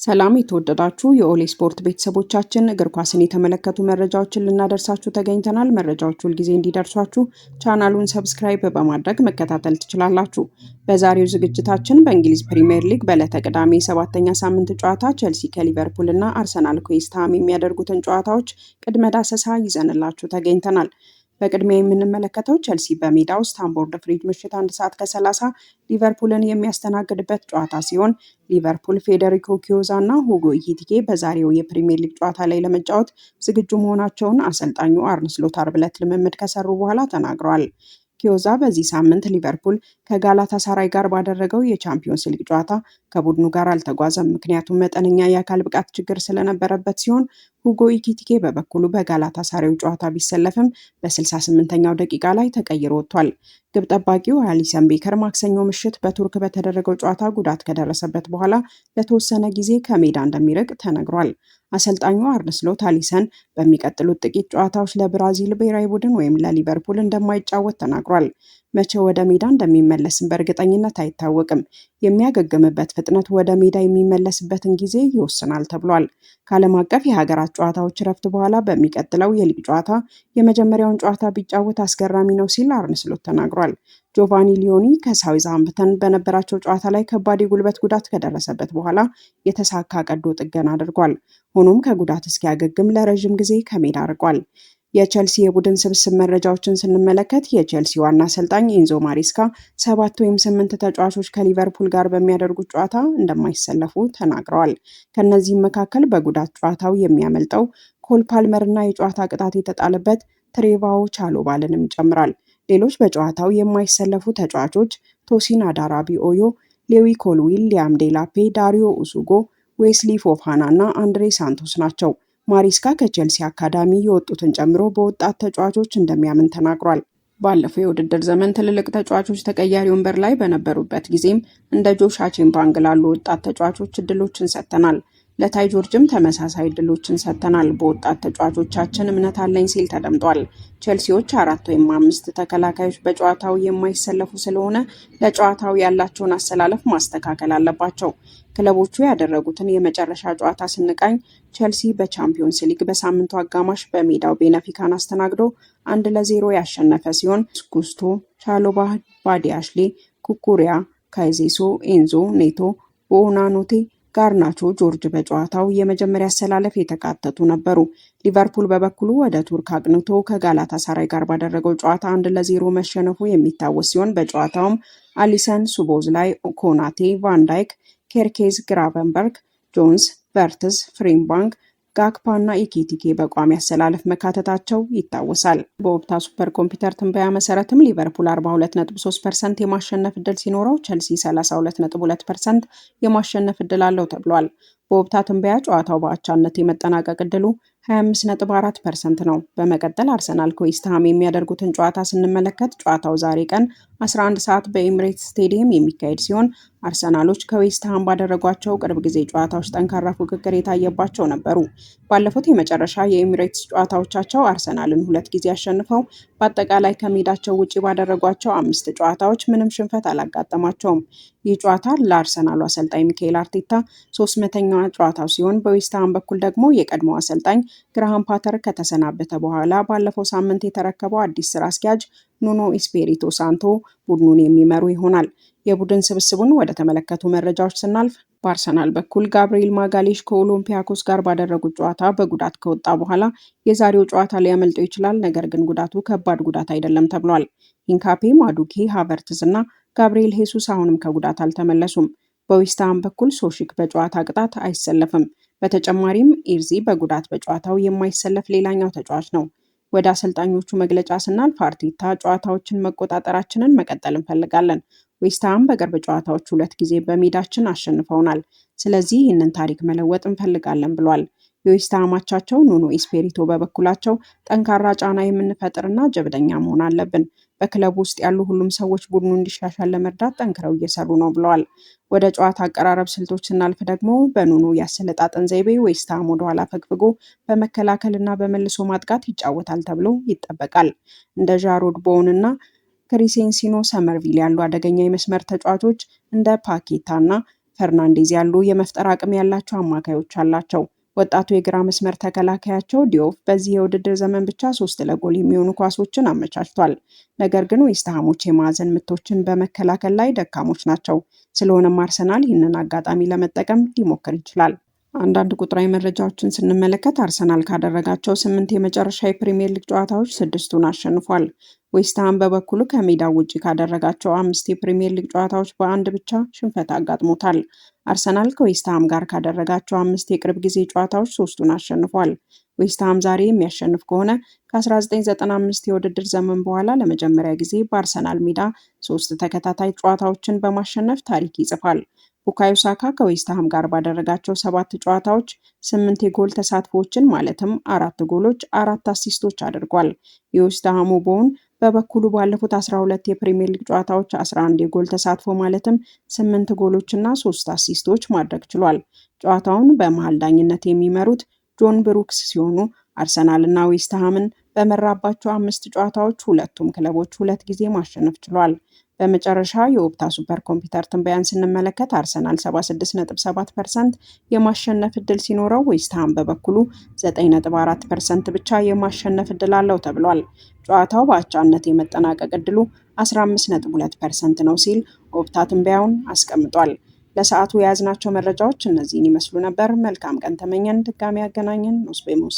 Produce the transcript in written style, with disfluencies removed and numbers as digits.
ሰላም የተወደዳችሁ የኦሌ ስፖርት ቤተሰቦቻችን እግር ኳስን የተመለከቱ መረጃዎችን ልናደርሳችሁ ተገኝተናል። መረጃዎቹ ሁልጊዜ እንዲደርሷችሁ ቻናሉን ሰብስክራይብ በማድረግ መከታተል ትችላላችሁ። በዛሬው ዝግጅታችን በእንግሊዝ ፕሪምየር ሊግ በዕለተ ቅዳሜ የሰባተኛ ሳምንት ጨዋታ ቼልሲ ከሊቨርፑል እና አርሰናል ከዌስትሃም የሚያደርጉትን ጨዋታዎች ቅድመ ዳሰሳ ይዘንላችሁ ተገኝተናል። በቅድሚያ የምንመለከተው ቼልሲ በሜዳው ስታንፎርድ ብሪጅ ምሽት 1 ሰዓት ከ30 ሊቨርፑልን የሚያስተናግድበት ጨዋታ ሲሆን ሊቨርፑል ፌዴሪኮ ኪዮዛ እና ሁጎ ኢኪቲኬ በዛሬው የፕሪሚየር ሊግ ጨዋታ ላይ ለመጫወት ዝግጁ መሆናቸውን አሰልጣኙ አርነ ስሎት ዓርብ ዕለት ልምምድ ከሰሩ በኋላ ተናግረዋል። ኪዮዛ በዚህ ሳምንት ሊቨርፑል ከጋላታሳራይ ጋር ባደረገው የቻምፒዮንስ ሊግ ጨዋታ ከቡድኑ ጋር አልተጓዘም፣ ምክንያቱም መጠነኛ የአካል ብቃት ችግር ስለነበረበት ሲሆን ሁጎ ኢኪቲኬ በበኩሉ በጋላታሳራዩ ጨዋታ ቢሰለፍም በ68ኛው ደቂቃ ላይ ተቀይሮ ወጥቷል። ግብ ጠባቂው አሊሰን ቤከር ማክሰኞ ምሽት በቱርክ በተደረገው ጨዋታ ጉዳት ከደረሰበት በኋላ ለተወሰነ ጊዜ ከሜዳ እንደሚርቅ ተነግሯል። አሰልጣኙ አርነ ስሎት አሊሰን በሚቀጥሉት ጥቂት ጨዋታዎች ለብራዚል ብሔራዊ ቡድን ወይም ለሊቨርፑል እንደማይጫወት ተናግሯል። መቼ ወደ ሜዳ እንደሚመለስም በእርግጠኝነት አይታወቅም። የሚያገግምበት ፍጥነት ወደ ሜዳ የሚመለስበትን ጊዜ ይወስናል ተብሏል። ከዓለም አቀፍ የሀገራት ጨዋታዎች ረፍት በኋላ በሚቀጥለው የሊግ ጨዋታ የመጀመሪያውን ጨዋታ ቢጫወት አስገራሚ ነው ሲል አርነ ስሎት ተናግሯል። ጆቫኒ ሊዮኒ ከሳውዝሃምፕተን በነበራቸው ጨዋታ ላይ ከባድ የጉልበት ጉዳት ከደረሰበት በኋላ የተሳካ ቀዶ ጥገና አድርጓል። ሆኖም ከጉዳት እስኪያገግም ለረዥም ጊዜ ከሜዳ ርቋል። የቼልሲ የቡድን ስብስብ መረጃዎችን ስንመለከት የቼልሲ ዋና አሰልጣኝ ኤንዞ ማሬስካ 7 ወይም 8 ተጫዋቾች ከሊቨርፑል ጋር በሚያደርጉት ጨዋታ እንደማይሰለፉ ተናግረዋል። ከነዚህም መካከል በጉዳት ጨዋታው የሚያመልጠው ኮል ፓልመር እና የጨዋታ ቅጣት የተጣለበት ትሬቫኦ ቻሎባልንም ይጨምራል። ሌሎች በጨዋታው የማይሰለፉ ተጫዋቾች ቶሲን አዳራቢኦዮ፣ ሌዊ ኮልዊል፣ ሊያም ዴላፔ፣ ዳሪዮ ኡሱጎ፣ ዌስሊ ፎፋና እና አንድሬ ሳንቶስ ናቸው። ማሬስካ ከቼልሲ አካዳሚ የወጡትን ጨምሮ በወጣት ተጫዋቾች እንደሚያምን ተናግሯል። ባለፈው የውድድር ዘመን ትልልቅ ተጫዋቾች ተቀያሪ ወንበር ላይ በነበሩበት ጊዜም እንደ ጆሽ አቼምባንግ ላሉ ወጣት ተጫዋቾች እድሎችን ሰጥተናል። ለታይ ጆርጅም ተመሳሳይ እድሎችን ሰጥተናል። በወጣት ተጫዋቾቻችን እምነት አለኝ ሲል ተደምጧል። ቼልሲዎች 4 ወይም 5 ተከላካዮች በጨዋታው የማይሰለፉ ስለሆነ ለጨዋታው ያላቸውን አሰላለፍ ማስተካከል አለባቸው። ክለቦቹ ያደረጉትን የመጨረሻ ጨዋታ ስንቃኝ ቼልሲ በቻምፒዮንስ ሊግ በሳምንቱ አጋማሽ በሜዳው ቤነፊካን አስተናግዶ 1-0 ያሸነፈ ሲሆን ጉስቶ፣ ቻሎባህ፣ ባዲያሽሌ፣ ኩኩሪያ፣ ካይዜሶ፣ ኤንዞ ኔቶ፣ ቦናኖቴ፣ ጋርናቾ፣ ጆርጅ በጨዋታው የመጀመሪያ አሰላለፍ የተካተቱ ነበሩ። ሊቨርፑል በበኩሉ ወደ ቱርክ አቅንቶ ከጋላታሳራይ ጋር ባደረገው ጨዋታ 1-0 መሸነፉ የሚታወስ ሲሆን በጨዋታውም አሊሰን፣ ሱቦዝላይ፣ ኮናቴ፣ ቫንዳይክ፣ ኬርኬዝ፣ ግራቨንበርግ፣ ጆንስ፣ ቨርትዝ፣ ፍሬምባንክ፣ ጋክፓ እና ኢኪቲኬ በቋሚ አሰላለፍ መካተታቸው ይታወሳል። በኦፕታ ሱፐር ኮምፒውተር ትንበያ መሰረትም ሊቨርፑል 42.3% የማሸነፍ ዕድል ሲኖረው ቼልሲ 32.2% የማሸነፍ ዕድል አለው ተብሏል። በኦፕታ ትንበያ ጨዋታው በአቻነት የመጠናቀቅ ዕድሉ 25.4% ነው። በመቀጠል አርሰናል ከዌስትሃም የሚያደርጉትን ጨዋታ ስንመለከት ጨዋታው ዛሬ ቀን 11 ሰዓት በኤሚሬትስ ስቴዲየም የሚካሄድ ሲሆን አርሰናሎች ከዌስትሃም ባደረጓቸው ቅርብ ጊዜ ጨዋታዎች ጠንካራ ፉክክር የታየባቸው ነበሩ። ባለፉት የመጨረሻ የኤሚሬትስ ጨዋታዎቻቸው አርሰናልን 2 ጊዜ አሸንፈው በአጠቃላይ ከሜዳቸው ውጪ ባደረጓቸው 5 ጨዋታዎች ምንም ሽንፈት አላጋጠማቸውም። ይህ ጨዋታ ለአርሰናሉ አሰልጣኝ ሚካኤል አርቴታ 300ኛው ጨዋታው ሲሆን በዌስትሃም በኩል ደግሞ የቀድሞ አሰልጣኝ ግራሃም ፓተር ከተሰናበተ በኋላ ባለፈው ሳምንት የተረከበው አዲስ ስራ አስኪያጅ ኑኖ ኤስፒሪቶ ሳንቶ ቡድኑን የሚመሩ ይሆናል። የቡድን ስብስቡን ወደ ተመለከቱ መረጃዎች ስናልፍ በአርሰናል በኩል ጋብሪኤል ማጋሌሽ ከኦሎምፒያኮስ ጋር ባደረጉት ጨዋታ በጉዳት ከወጣ በኋላ የዛሬው ጨዋታ ሊያመልጠው ይችላል። ነገር ግን ጉዳቱ ከባድ ጉዳት አይደለም ተብሏል። ሂንካፔ፣ ማዱኬ፣ ሃቨርትዝ እና ጋብሪኤል ሄሱስ አሁንም ከጉዳት አልተመለሱም። በዌስትሃም በኩል ሶሺክ በጨዋታ ቅጣት አይሰለፍም። በተጨማሪም ኢርዚ በጉዳት በጨዋታው የማይሰለፍ ሌላኛው ተጫዋች ነው። ወደ አሰልጣኞቹ መግለጫ ስናልፍ አርቴታ ጨዋታዎችን መቆጣጠራችንን መቀጠል እንፈልጋለን። ዌስትሃም በቅርብ ጨዋታዎች 2 ጊዜ በሜዳችን አሸንፈውናል። ስለዚህ ይህንን ታሪክ መለወጥ እንፈልጋለን ብሏል። የዌስትሃም አቻቸው ኑኖ ኤስፒሪቶ በበኩላቸው ጠንካራ ጫና የምንፈጥርና ጀብደኛ መሆን አለብን። በክለቡ ውስጥ ያሉ ሁሉም ሰዎች ቡድኑ እንዲሻሻል ለመርዳት ጠንክረው እየሰሩ ነው ብለዋል። ወደ ጨዋታ አቀራረብ ስልቶች ስናልፍ ደግሞ በኑኖ ያሰለጣጠን ዘይቤ ዌስትሃም ወደኋላ ፈግፍጎ በመከላከልና በመልሶ ማጥቃት ይጫወታል ተብሎ ይጠበቃል። እንደ ዣሮድ ቦውን እና ክሪሴንሲኖ ሰመርቪል ያሉ አደገኛ የመስመር ተጫዋቾች እንደ ፓኬታ እና ፈርናንዴዝ ያሉ የመፍጠር አቅም ያላቸው አማካዮች አላቸው። ወጣቱ የግራ መስመር ተከላካያቸው ዲዮፍ በዚህ የውድድር ዘመን ብቻ 3 ለጎል የሚሆኑ ኳሶችን አመቻችቷል። ነገር ግን ዌስትሃሞች የማዕዘን ምቶችን በመከላከል ላይ ደካሞች ናቸው። ስለሆነም አርሰናል ይህንን አጋጣሚ ለመጠቀም ሊሞክር ይችላል። አንዳንድ ቁጥራዊ መረጃዎችን ስንመለከት አርሰናል ካደረጋቸው 8 የመጨረሻ የፕሪምየር ሊግ ጨዋታዎች 6ቱን አሸንፏል። ዌስትሃም በበኩሉ ከሜዳው ውጭ ካደረጋቸው 5 የፕሪምየር ሊግ ጨዋታዎች በአንድ ብቻ ሽንፈት አጋጥሞታል። አርሰናል ከዌስትሃም ጋር ካደረጋቸው 5 የቅርብ ጊዜ ጨዋታዎች 3ቱን አሸንፏል። ዌስትሃም ዛሬ የሚያሸንፍ ከሆነ ከ1995 የውድድር ዘመን በኋላ ለመጀመሪያ ጊዜ በአርሰናል ሜዳ 3 ተከታታይ ጨዋታዎችን በማሸነፍ ታሪክ ይጽፋል። ቡካዮ ሳካ ከዌስትሃም ጋር ባደረጋቸው 7 ጨዋታዎች 8 የጎል ተሳትፎዎችን ማለትም 4 ጎሎች፣ 4 አሲስቶች አድርጓል። የዌስትሃሙ ቦውን በበኩሉ ባለፉት 12 የፕሪሚየር ሊግ ጨዋታዎች 11 የጎል ተሳትፎ ማለትም 8 ጎሎችና 3 አሲስቶች ማድረግ ችሏል። ጨዋታውን በመሃል ዳኝነት የሚመሩት ጆን ብሩክስ ሲሆኑ አርሰናል እና ዌስትሃምን በመራባቸው 5 ጨዋታዎች ሁለቱም ክለቦች 2 ጊዜ ማሸነፍ ችሏል። በመጨረሻ የኦፕታ ሱፐር ኮምፒውተር ትንበያን ስንመለከት አርሰናል 76.7% የማሸነፍ እድል ሲኖረው ዌስትሃም በበኩሉ 9.4% ብቻ የማሸነፍ እድል አለው ተብሏል። ጨዋታው በአቻነት የመጠናቀቅ እድሉ 15.2% ነው ሲል ኦፕታ ትንበያውን አስቀምጧል። ለሰዓቱ የያዝናቸው መረጃዎች እነዚህን ይመስሉ ነበር። መልካም ቀን ተመኘን። ድጋሚ ያገናኘን ኖስቤሞስ